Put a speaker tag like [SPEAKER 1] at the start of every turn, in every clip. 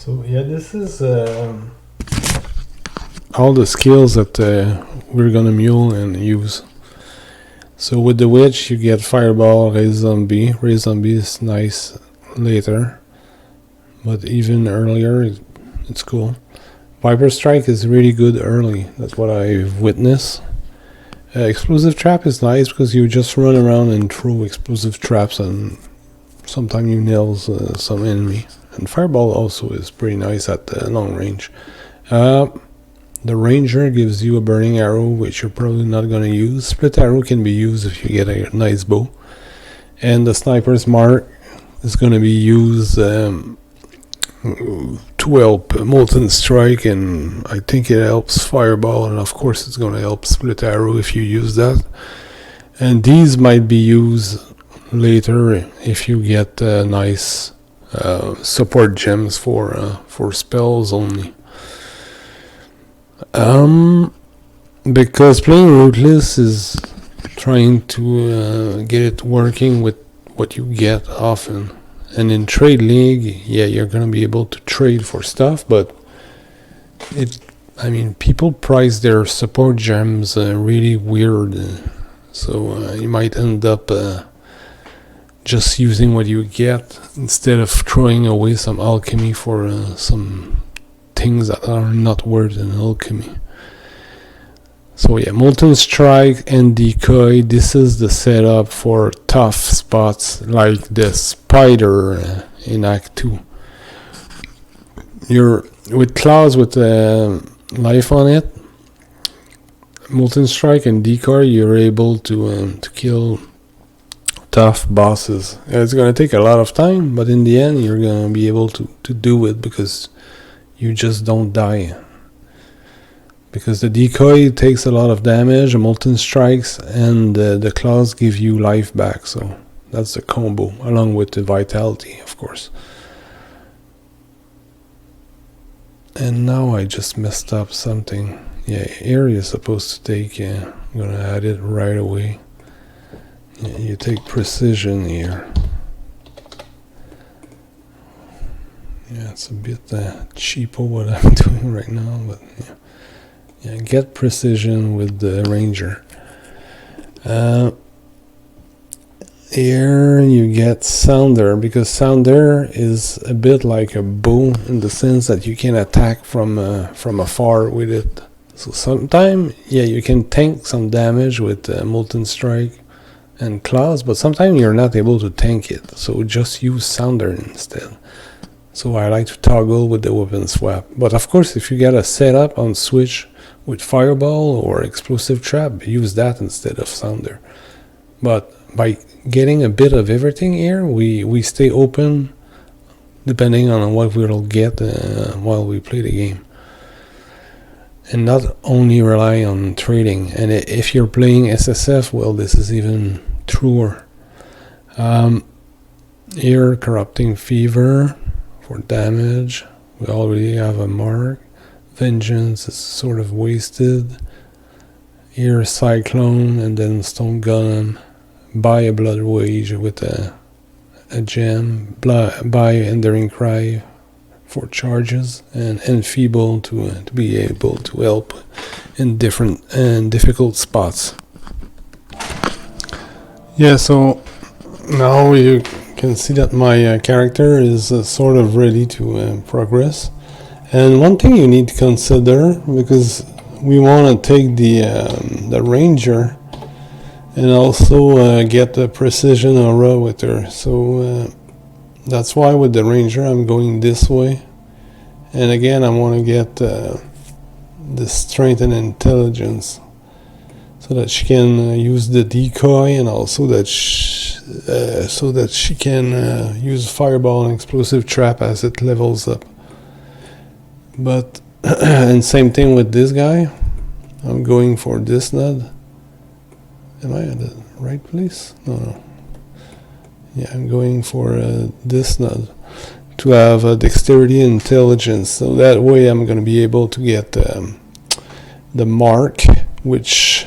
[SPEAKER 1] So yeah, this is all the skills that we're gonna mule and use. So with the witch you get fireball, raise zombie. Raise zombie is nice later, but even earlier it's cool. Viper strike is really good early. That's what I've witnessed. Explosive trap is nice because you just run around and throw explosive traps and sometimes you nail some enemy. And fireball also is pretty nice at long range. The ranger gives you a burning arrow, which you're probably not going to use. Split arrow can be used if you get a nice bow. And the sniper's mark is going to be used to help molten strike, and I think it helps fireball, and of course it's going to help split arrow if you use that. And these might be used later if you get nice support gems for spells only. Because playing Ruthless is trying to get it working with what you get often. And in Trade League, yeah, you're gonna be able to trade for stuff, but people price their support gems really weird, so you might end up just using what you get instead of throwing away some alchemy for some things that are not worth an alchemy. So yeah, molten strike and decoy, this is the setup for tough spots like the spider in Act 2. You're with claws with life on it, molten strike and decoy, you're able to kill tough bosses. It's going to take a lot of time, but in the end you're going to be able to do it because you just don't die. Because the decoy takes a lot of damage, the molten strikes and the claws give you life back, so that's the combo, along with the vitality, of course. And now I just messed up something. Yeah, area is supposed to take, I'm gonna add it right away. Yeah, you take precision here. Yeah, it's a bit cheapo what I'm doing right now, but yeah. Yeah, get precision with the ranger. Here you get sounder, because sounder is a bit like a bow in the sense that you can attack from afar with it. So sometimes, yeah, you can tank some damage with molten strike and claws, but sometimes you're not able to tank it. So just use sounder instead. So I like to toggle with the weapon swap. But of course, if you get a setup on switch with fireball or explosive trap, use that instead of sounder. But by getting a bit of everything here, we stay open depending on what we'll get while we play the game. And not only rely on trading. And if you're playing SSF, well, this is even truer. Here, corrupting fever for damage. We already have a mark. Vengeance is sort of wasted. Here, cyclone, and then stone golem. Buy a blood wage with a gem. Buy enduring cry for charges, and enfeeble to be able to help in different and difficult spots. Yeah, so now you can see that my character is sort of ready to progress. And one thing you need to consider, because we want to take the ranger and also get the precision aura with her. So that's why with the ranger I'm going this way. And again, I want to get the strength and intelligence so that she can use the decoy, and also that so that she can use fireball and explosive trap as it levels up. But and same thing with this guy. I'm going for this node. Am I at the right place? No. Yeah, I'm going for this node to have dexterity and intelligence. So that way I'm going to be able to get the mark, which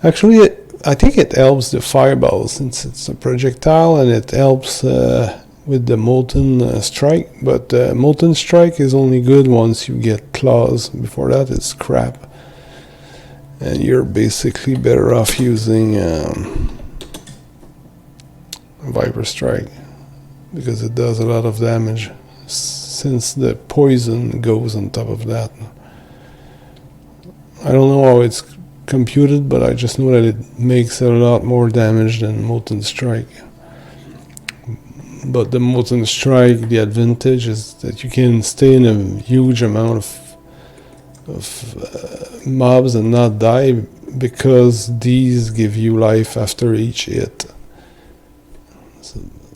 [SPEAKER 1] actually I think it helps the fireball since it's a projectile, and it helps with the Molten Strike, but Molten Strike is only good once you get claws. Before that it's crap, and you're basically better off using Viper Strike, because it does a lot of damage since the poison goes on top of that. I don't know how it's computed, but I just know that it makes a lot more damage than Molten Strike. But the Molten Strike, the advantage is that you can stay in a huge amount of mobs and not die, because these give you life after each hit.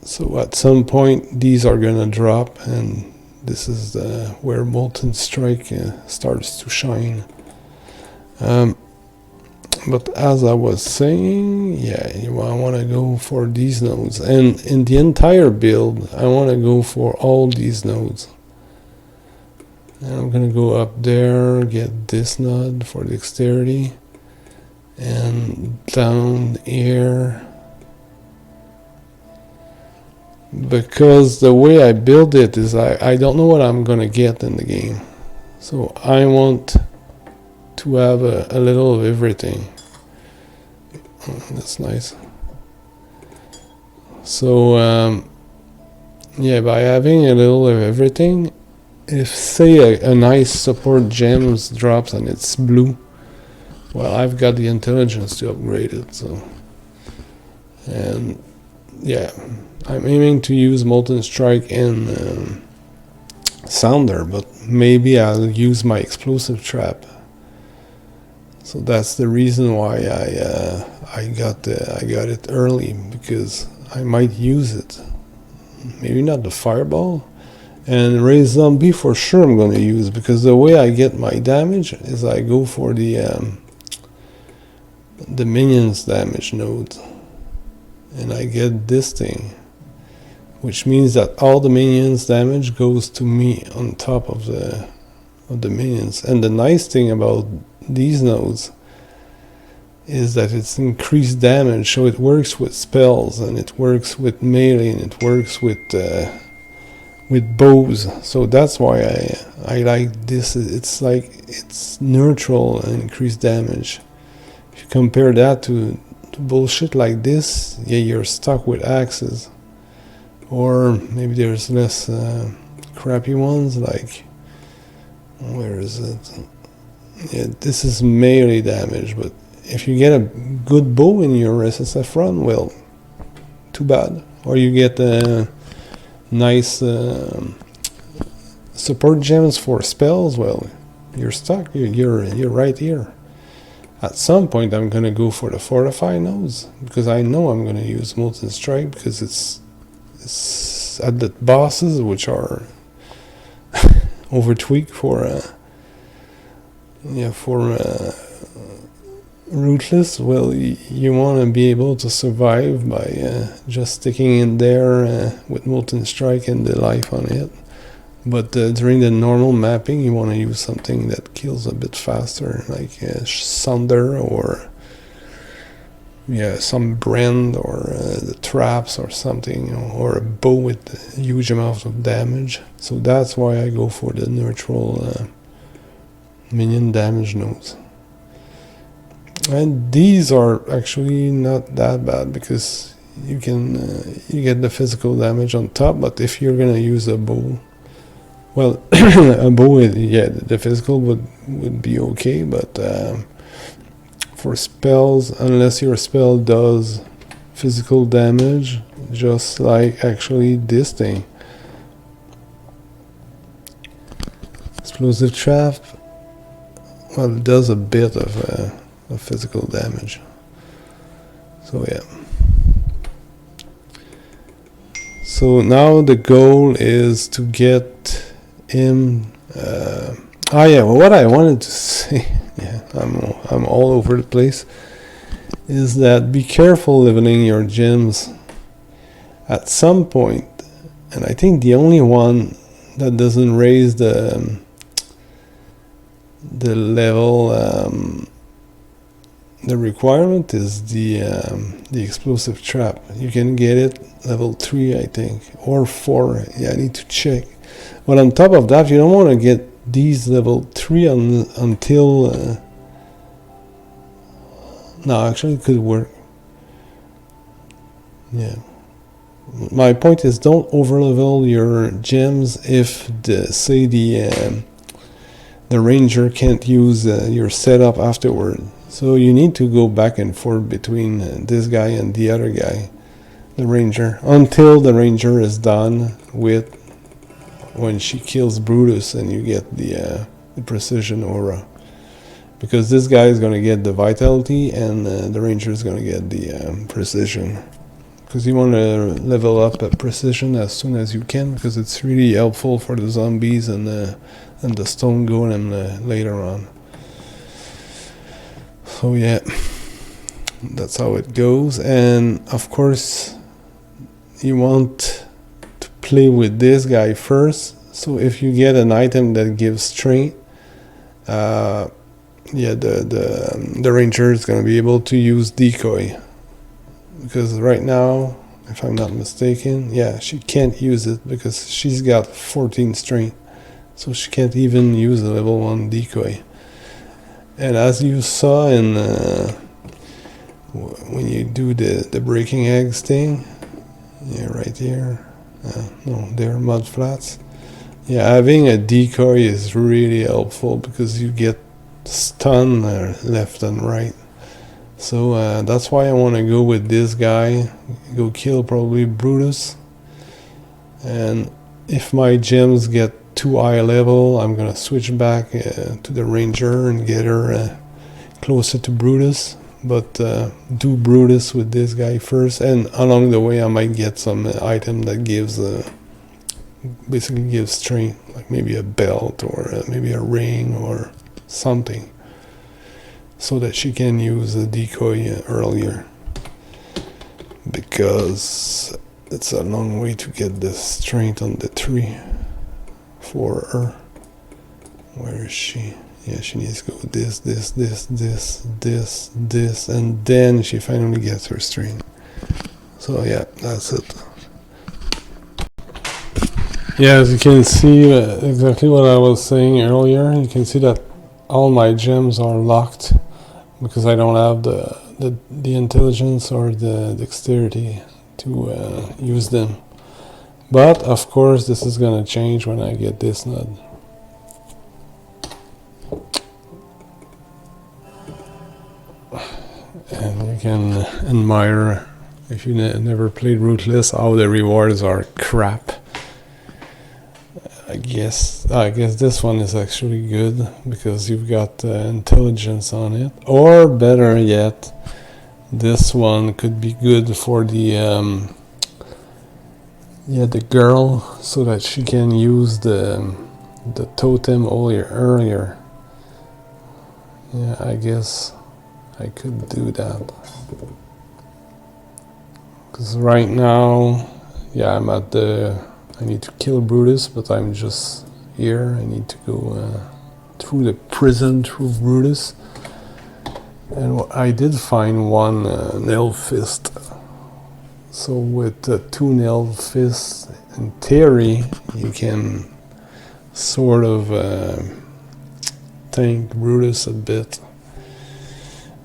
[SPEAKER 1] So at some point these are gonna drop, and this is where Molten Strike starts to shine. But as I was saying, yeah, I want to go for these nodes, and in the entire build I want to go for all these nodes. And I'm gonna go up there, get this node for dexterity, and down here, because the way I build it is I don't know what I'm gonna get in the game, so I want to have a little of everything. That's nice. So yeah, by having a little of everything, if say a nice support gems drops and it's blue, well, I've got the intelligence to upgrade it. So, and yeah, I'm aiming to use Molten Strike and Sounder, but maybe I'll use my explosive trap. So that's the reason why I got it early, because I might use it. Maybe not the fireball, and raise zombie for sure I'm going to use, because the way I get my damage is I go for the minions damage node, and I get this thing, which means that all the minions damage goes to me on top of the minions. And the nice thing about these nodes is that it's increased damage, so it works with spells, and it works with melee, and it works with bows. So that's why I like this. It's like it's neutral and increased damage. If you compare that to bullshit like this, yeah, you're stuck with axes, or maybe there's less crappy ones, like, where is it? Yeah, this is melee damage, but if you get a good bow in your SSF run, well, too bad. Or you get nice support gems for spells, well, you're stuck. You're right here. At some point I'm gonna go for the fortify nodes, because I know I'm gonna use Molten Strike, because it's at the bosses, which are over tweaked for Ruthless. Well, you want to be able to survive by just sticking in there with Molten Strike and the life on it. But during the normal mapping, you want to use something that kills a bit faster, like Sunder, or some brand, or the traps or something, or a bow with a huge amount of damage. So that's why I go for the neutral minion damage nodes. And these are actually not that bad, because you can you get the physical damage on top. But if you're gonna use a bow, well, a bow, yeah, the physical would be okay, but for spells, unless your spell does physical damage, just like actually this thing, explosive trap, well, it does a bit of physical damage. So yeah. So now the goal is to get him. What I wanted to say, yeah, I'm all over the place, is that be careful leveling your gems. At some point, and I think the only one that doesn't raise the level, the requirement, is the explosive trap. You can get it level 3, I think, or 4. Yeah, I need to check. But on top of that, you don't want to get these level 3 until... no, actually it could work. Yeah. My point is, don't overlevel your gems if say the ranger can't use your setup afterward. So you need to go back and forth between this guy and the other guy, the ranger, until the ranger is done with when she kills Brutus and you get the precision aura. Because this guy is going to get the vitality and the ranger is going to get the precision. Because you want to level up at precision as soon as you can, because it's really helpful for the zombies and the stone golem later on. So yeah, that's how it goes. And of course, you want to play with this guy first. So if you get an item that gives strength, yeah, the ranger is going to be able to use decoy. Because right now, if I'm not mistaken, yeah, she can't use it because she's got 14 strength. So she can't even use a level 1 decoy. And as you saw in when you do the breaking eggs thing, yeah, right here, no, they're mud flats. Yeah, having a decoy is really helpful because you get stunned left and right. So that's why I want to go with this guy, go kill probably Brutus, and if my gems get too high level, I'm gonna switch back to the ranger and get her closer to Brutus, but do Brutus with this guy first, and along the way I might get some item that gives basically gives strength, like maybe a belt or maybe a ring or something, so that she can use a decoy earlier, because it's a long way to get the strength on the tree for her. Where is she? Yeah, she needs to go this, and then she finally gets her strength. So yeah, that's it. Yeah, as you can see, exactly what I was saying earlier, you can see that all my gems are locked because I don't have the intelligence or the dexterity to use them. But of course this is gonna change when I get this node. And you can admire, if you never played Ruthless, how the rewards are crap. I guess this one is actually good because you've got intelligence on it, or better yet, this one could be good for the the girl, so that she can use the totem earlier. Yeah, I guess I could do that, because right now, yeah, I'm at I need to kill Brutus, but I'm just here. I need to go through the prison through Brutus. And I did find one nail fist. So with 2 nail fists, in theory, you can sort of tank Brutus a bit.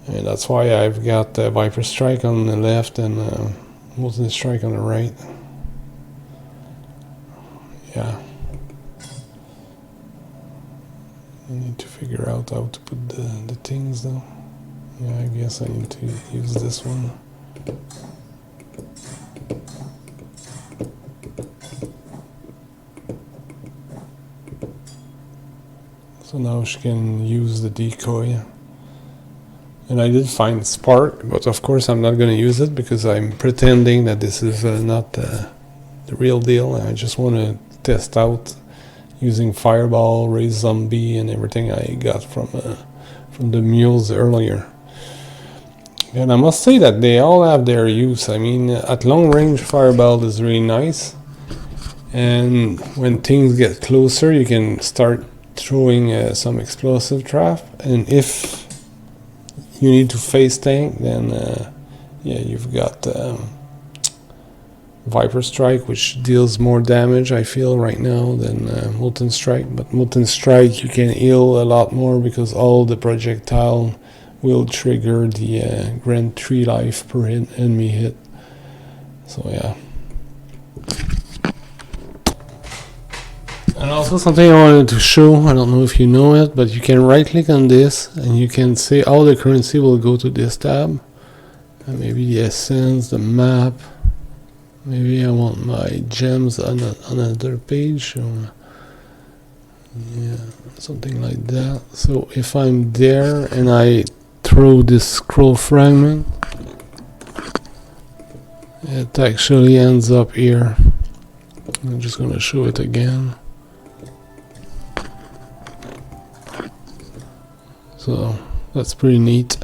[SPEAKER 1] And that's why I've got Viper Strike on the left and Molten Strike on the right. Yeah. I need to figure out how to put the things though. Yeah, I guess I need to use this one. So now she can use the decoy. And I did find Spark, but of course I'm not going to use it because I'm pretending that this is not the real deal. I just want to test out using Fireball, Raise Zombie, and everything I got from the mules earlier. And I must say that they all have their use. I mean, at long range, Fireball is really nice. And when things get closer, you can start throwing some explosive trap. And if you need to face tank, then yeah, you've got Viper Strike, which deals more damage, I feel, right now than Molten Strike. But Molten Strike, you can heal a lot more because all the projectile will trigger the grant 3 life per enemy hit. So yeah. And also something I wanted to show, I don't know if you know it, but you can right click on this and you can say all the currency will go to this tab. And maybe the essence, the map. Maybe I want my gems on another page. Or, yeah, something like that. So if I'm there and I throw this scroll fragment, it actually ends up here. I'm just going to show it again. So that's pretty neat.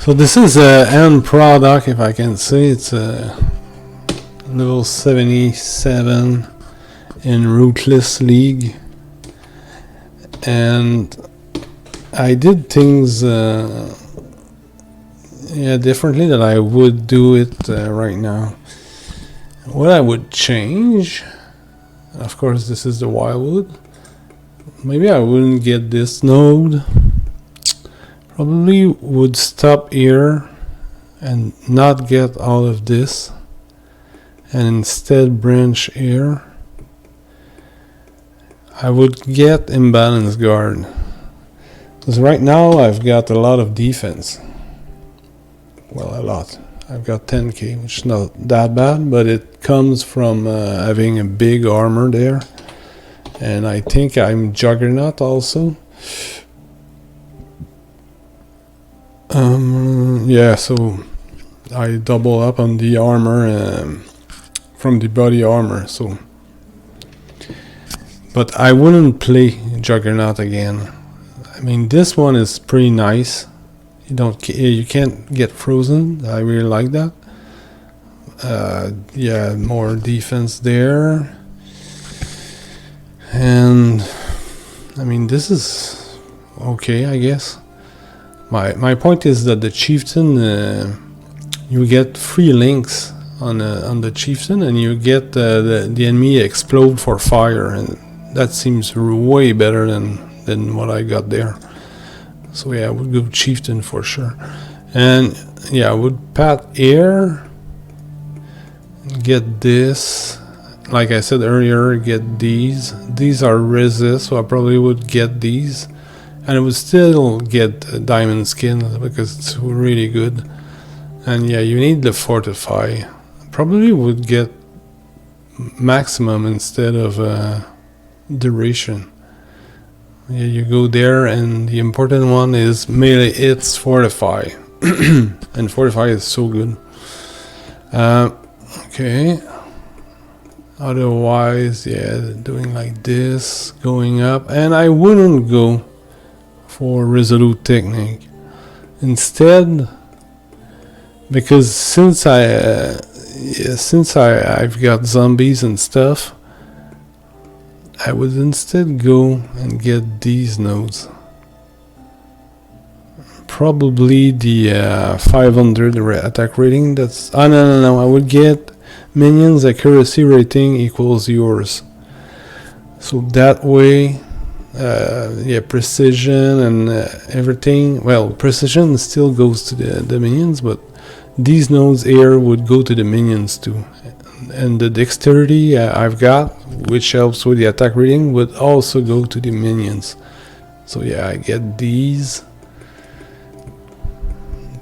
[SPEAKER 1] So this is a end product, if I can say. It's a level 77 in Ruthless League, and I did things differently that I would do it right now. What I would change, of course, this is the wildwood. Maybe I wouldn't get this node. Probably would stop here and not get all of this, and instead branch here. I would get imbalance guard, because right now I've got a lot of defense. Well, a lot. I've got 10k, which is not that bad, but it comes from having a big armor there. And I think I'm Juggernaut also. Yeah, so I double up on the armor from the body armor. So, but I wouldn't play Juggernaut again. I mean, this one is pretty nice. You can't get frozen. I really like that. Yeah, more defense there. And I mean, this is okay, I guess. My point is that the chieftain, you get 3 links on the chieftain, and you get the enemy explode for fire, and that seems way better than what I got there. So yeah, I would go chieftain for sure. And yeah, I would pat air, get this. Like I said earlier, get these. These are resist, so I probably would get these. And I would still get diamond skin because it's really good. And yeah, you need the fortify. Probably would get maximum instead of duration. Yeah, you go there, and the important one is melee hits fortify. And fortify is so good. Okay. Otherwise, yeah, doing like this, going up, and I wouldn't go for resolute technique. Instead, because since I've got zombies and stuff, I would instead go and get these nodes. Probably the 500 attack rating. That's no. I would get minions accuracy rating equals yours. So that way, yeah, precision and everything. Well, precision still goes to the minions, but these nodes here would go to the minions too. And the dexterity I've got, which helps with the attack rating, would also go to the minions. So yeah, I get these.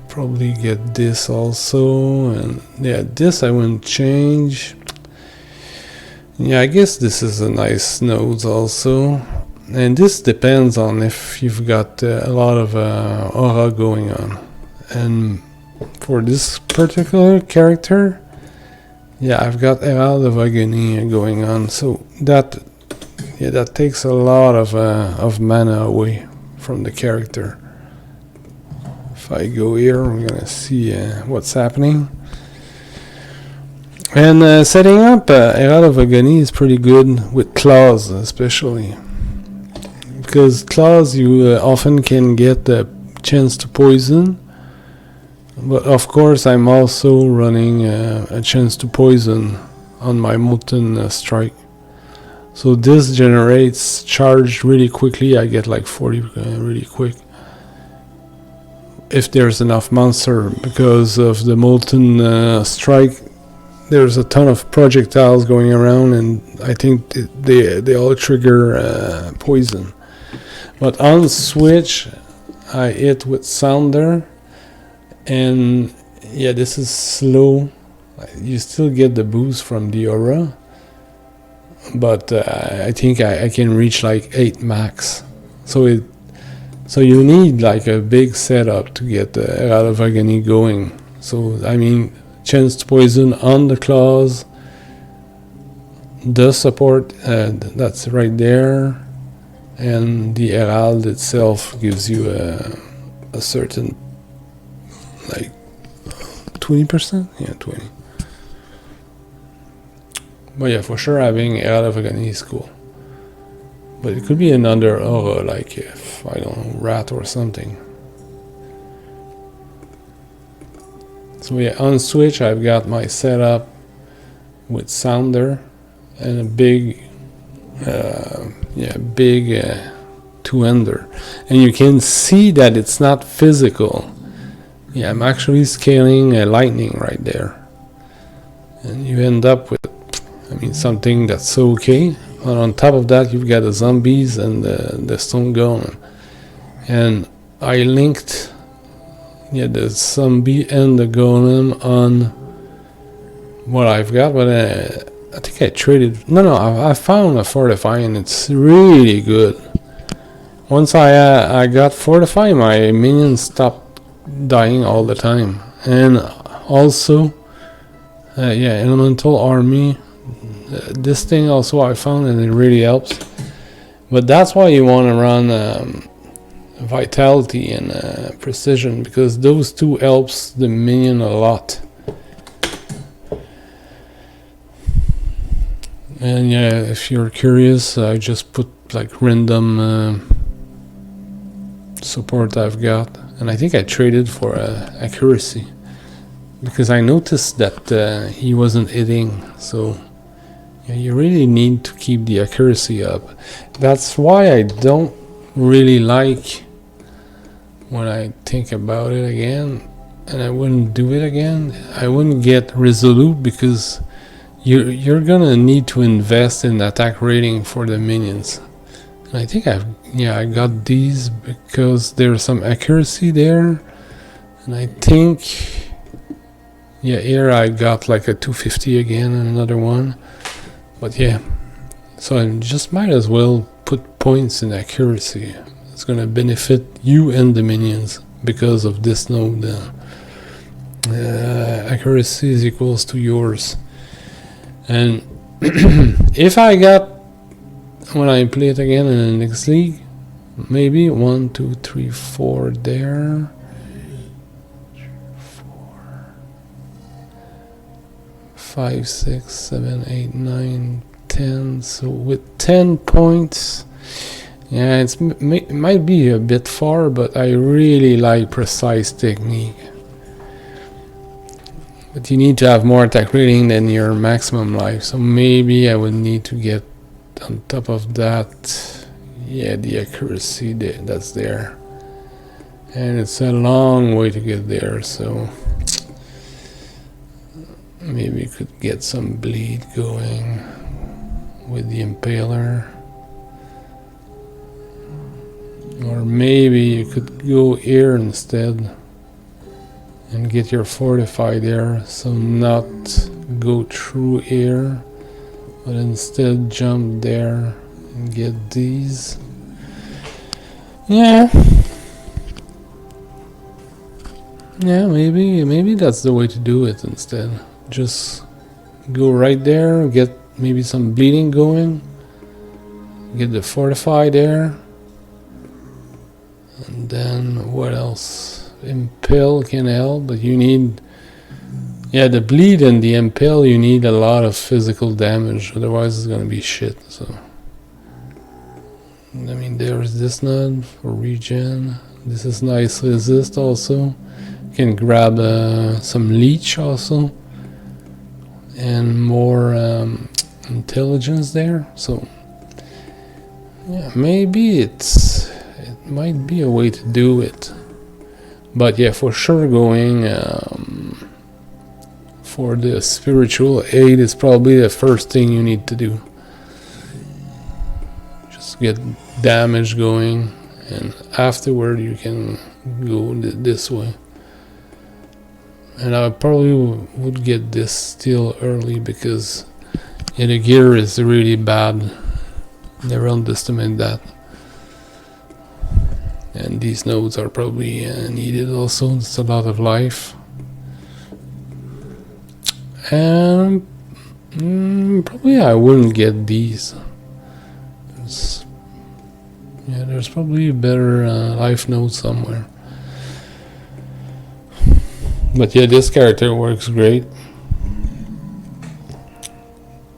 [SPEAKER 1] Probably get this also, and yeah, this I wouldn't change. Yeah, I guess this is a nice nodes also, and this depends on if you've got a lot of aura going on. And for this particular character, yeah, I've got Herald of Agony going on, so that takes a lot of mana away from the character. If I go here, we're gonna see what's happening. And setting up Herald of Agony is pretty good with claws, especially because claws you often can get a chance to poison. But of course, I'm also running a chance to poison on my molten strike. So this generates charge really quickly. I get like 40 really quick. If there's enough monster, because of the molten strike, there's a ton of projectiles going around, and I think they all trigger poison. But on switch, I hit with Sounder. And yeah, this is slow. You still get the boost from the aura, but I think I can reach like 8 max. So you need like a big setup to get the Herald of Agony going. So I mean, chance to poison on the claws, the support that's right there, and the Herald itself gives you a certain like 20%. Yeah, 20. But yeah, for sure having out of agony is cool. But it could be another aura, like if I don't know, rat or something. So yeah, on Switch I've got my setup with sounder and a big two-ender, and you can see that it's not physical. Yeah, I'm actually scaling a lightning right there, and you end up with, I mean, something that's okay. And on top of that, you've got the zombies and the stone golem, and I linked the zombie and the golem on what I've got, but I think I traded. No, I found a fortify, and it's really good. Once I got fortify, my minions stopped dying all the time, and also, elemental army. This thing also I found, and it really helps. But that's why you want to run vitality and precision, because those two helps the minion a lot. And yeah, if you're curious, I just put like random support I've got, and I think I traded for accuracy, because I noticed that he wasn't hitting. So yeah, you really need to keep the accuracy up. That's why I don't really like, when I think about it again, and I wouldn't do it again, I wouldn't get resolute, because you're gonna need to invest in attack rating for the minions. And I think I got these because there's some accuracy there, and I think here I got like a 250 again and another one. But yeah, so I just might as well put points in accuracy. It's gonna benefit you and the minions because of this node. Accuracy is equals to yours. And if I got, when I play it again in the next league, maybe 1, 2, 3, 4 there, 4, 5, 6, 7, 8, 9, 10. So with 10 points, yeah, it might be a bit far, but I really like precise technique. But you need to have more attack rating than your maximum life, so maybe I would need to get on top of that, the accuracy that's there. And it's a long way to get there, so maybe you could get some bleed going with the impaler. Or maybe you could go here instead and get your fortify there, so not go through here, but instead jump there and get these. Yeah, maybe that's the way to do it instead. Just go right there, get maybe some bleeding going, get the fortify there, and then what else? Impale can help, but you need, the bleed and the impale, you need a lot of physical damage, otherwise it's gonna be shit. So I mean, there's this node for regen. This is nice resist also. You can grab some leech also, and more intelligence there. So yeah, maybe it might be a way to do it. But yeah, for sure going for the spiritual aid is probably the first thing you need to do. Just get damage going, and afterward you can go this way. And I probably would get this still early, because the gear is really bad. Never underestimate that. And these nodes are probably needed also. It's a lot of life. And probably I wouldn't get these. There's probably a better life node somewhere. But yeah, this character works great.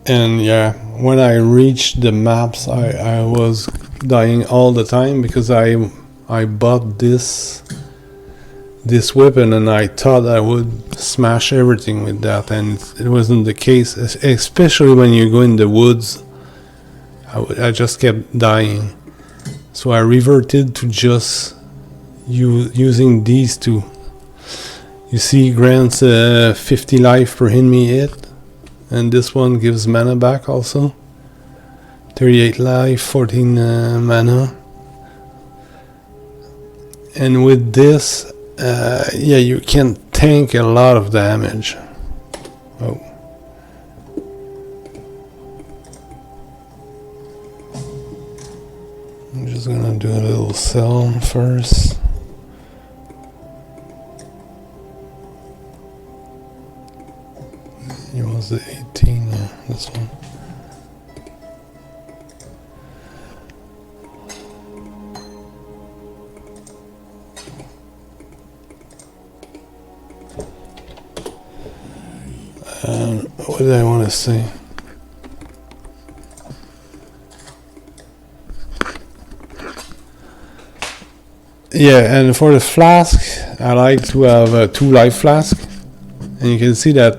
[SPEAKER 1] And yeah, when I reached the maps, I was dying all the time because I bought this weapon and I thought I would smash everything with that, and it wasn't the case. Especially when you go in the woods, I just kept dying. So I reverted to just using these two. You see, grants 50 life per enemy hit, and this one gives mana back also. 38 life, 14 mana. And with this, yeah, you can tank a lot of damage. Oh. I'm just gonna do a little cell first. It was the 18, yeah, this one. What did I want to say? Yeah, and for the flask, I like to have a 2 life flask. And you can see that.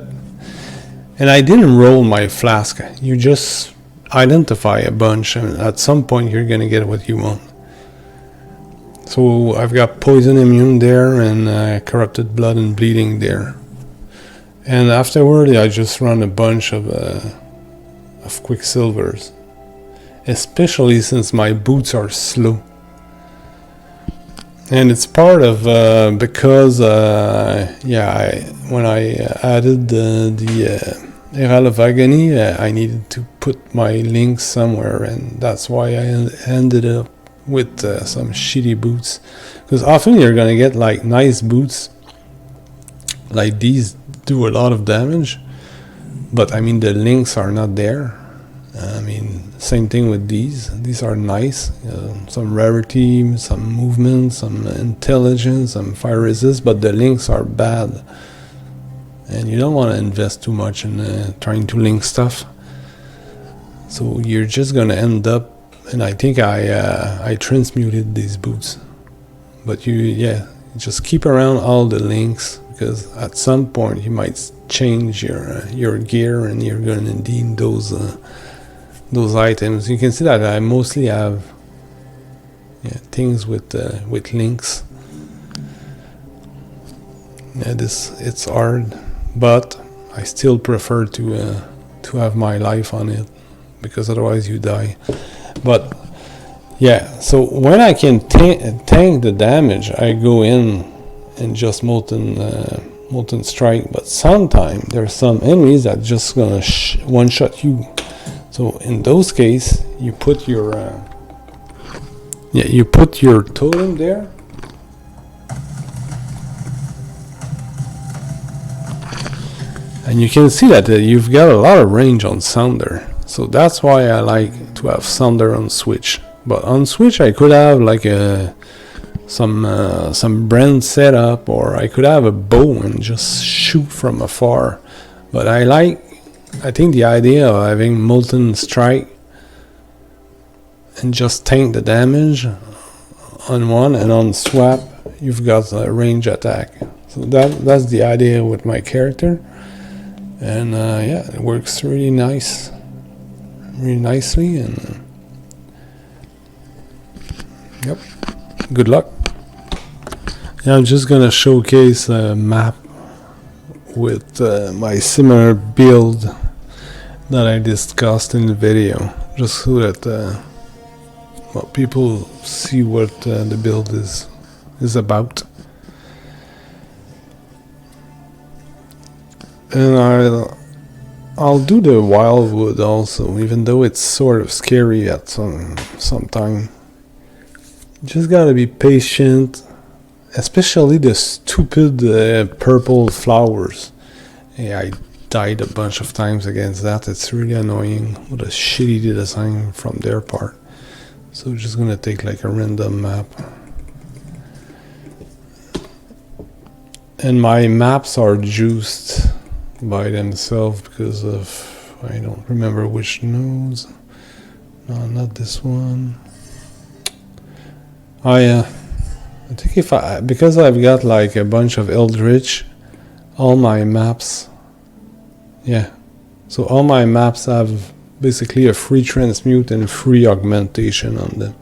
[SPEAKER 1] And I didn't roll my flask. You just identify a bunch, and at some point you're gonna get what you want. So I've got poison immune there, and corrupted blood and bleeding there. And afterward, I just run a bunch of quicksilvers, especially since my boots are slow. And it's part of because yeah, when I added the Herald of Agony, I needed to put my links somewhere, and that's why I ended up with some shitty boots. Because often you're gonna get like nice boots, like these do a lot of damage, but I mean the links are not there. I mean, same thing with these. These are nice, some rarity, some movement, some intelligence, some fire resist, but the links are bad, and you don't want to invest too much in trying to link stuff. So you're just gonna end up, and I think I transmuted these boots, but you just keep around all the links, because at some point you might change your gear and you're going to need those items. You can see that I mostly have things with links. Yeah, it's hard, but I still prefer to have my life on it, because otherwise you die. But yeah, so when I can tank the damage, I go in and just molten strike. But sometimes there's some enemies that just gonna one shot you. So in those cases, you put your totem there, and you can see that you've got a lot of range on Sunder. So that's why I like to have Sunder on Switch. But on Switch, I could have like some brand setup, or I could have a bow and just shoot from afar. But I think the idea of having molten strike and just tank the damage on one, and on swap you've got a range attack. So that's the idea with my character, and yeah, it works really nicely. And yep, good luck. Yeah, I'm just gonna showcase a map with my similar build that I discussed in the video, just so that people see what the build is about. And I'll do the Wildwood also, even though it's sort of scary at some time. You just gotta be patient, especially the stupid purple flowers. Yeah, I died a bunch of times against that. It's really annoying. What a shitty design from their part. So we're just gonna take like a random map. And my maps are juiced by themselves because of, I don't remember which nodes. No, not this one. I think because I've got like a bunch of Eldritch, all my maps, yeah. So all my maps have basically a free transmute and free augmentation on them.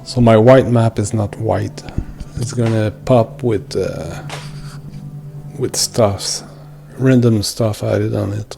[SPEAKER 1] So my white map is not white. It's gonna pop with stuffs, random stuff added on it.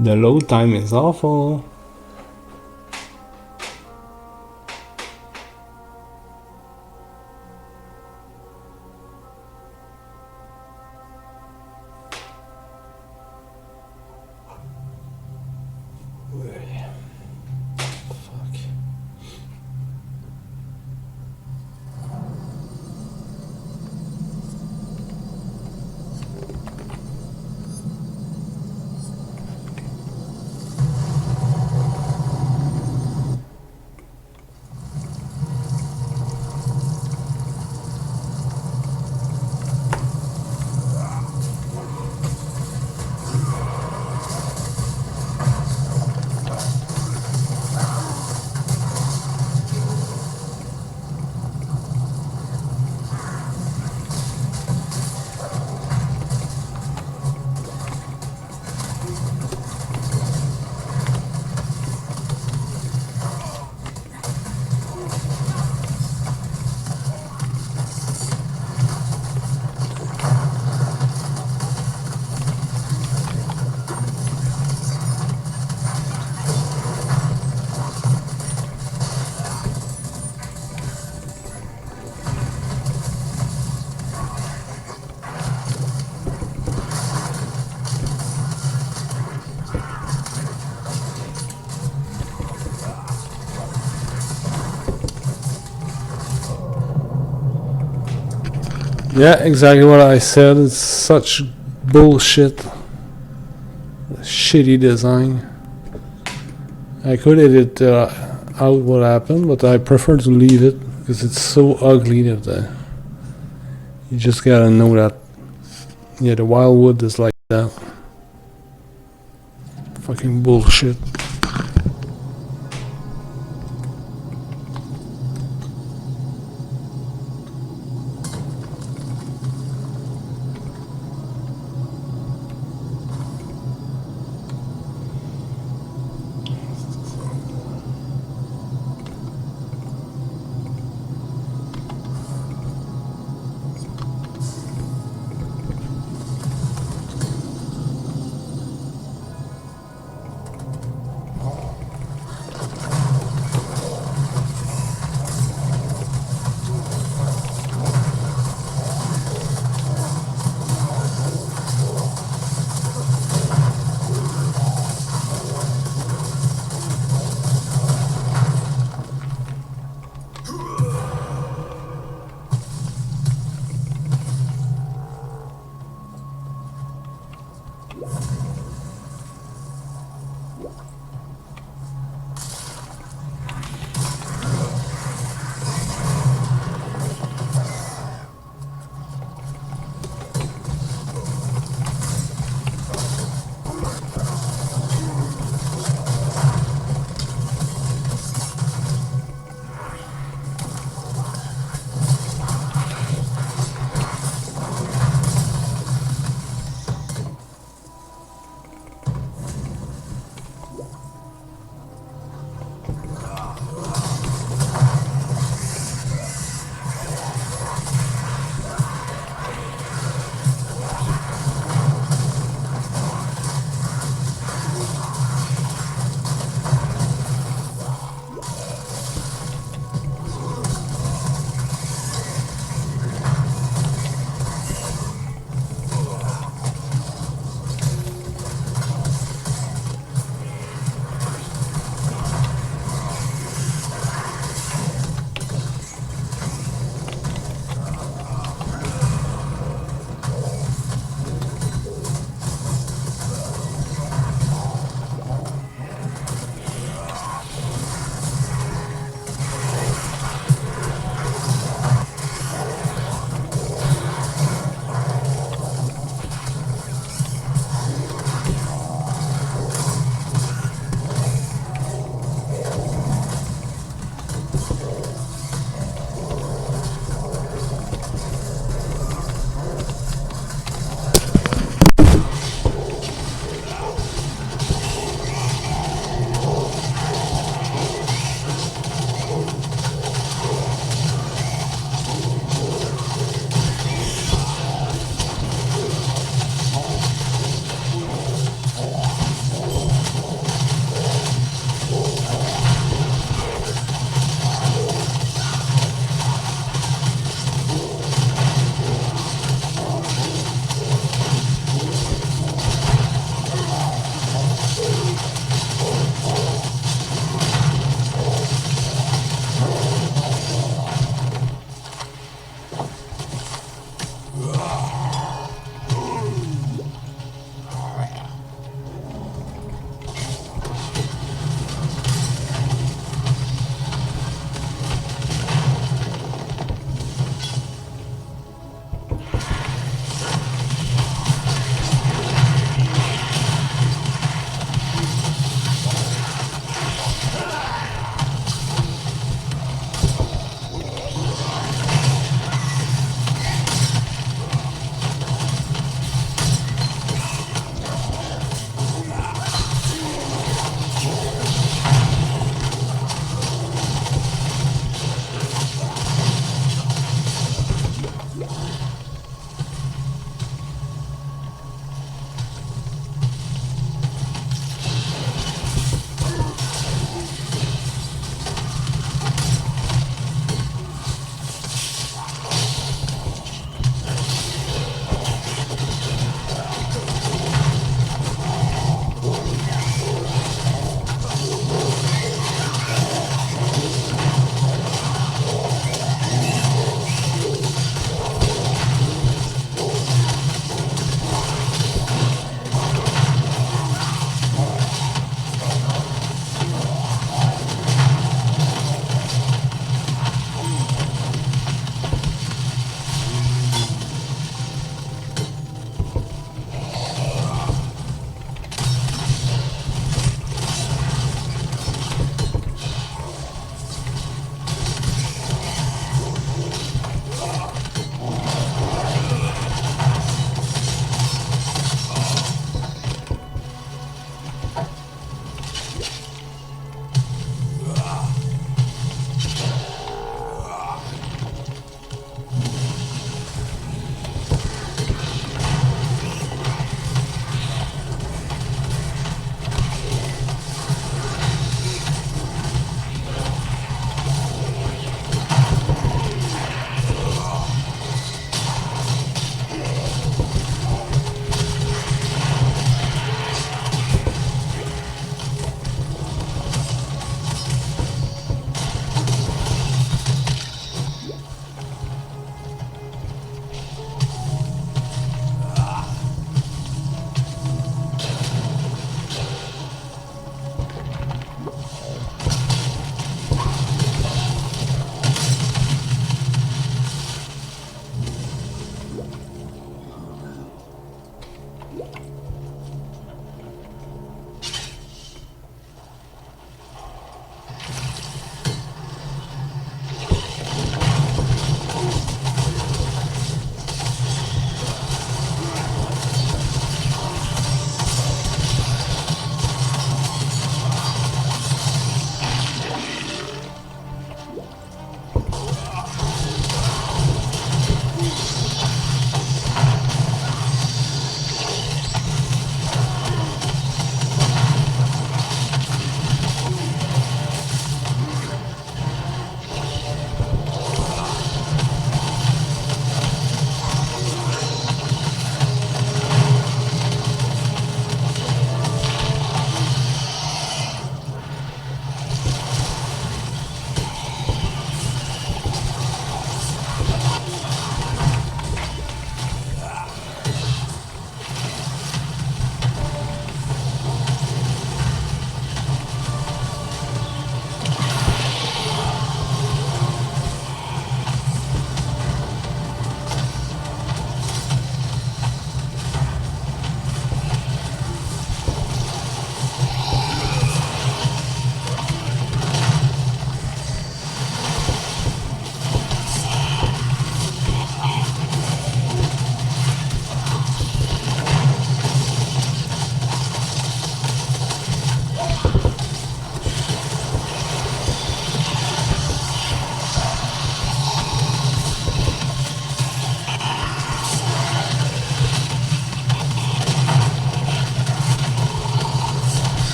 [SPEAKER 1] The load time is awful. Yeah, exactly what I said. It's such bullshit. Shitty design. I could edit out what happened, but I prefer to leave it because it's so ugly that you just gotta know that. Yeah, the wildwood is like that. Fucking bullshit.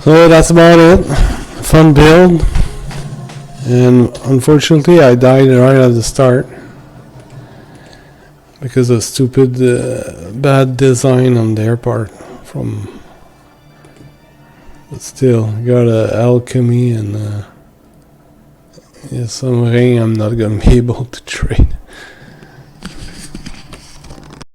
[SPEAKER 1] So that's about it. Fun build. And unfortunately I died right at the start. Because of stupid bad design on their part. But still, got a alchemy and some ring I'm not gonna be able to trade.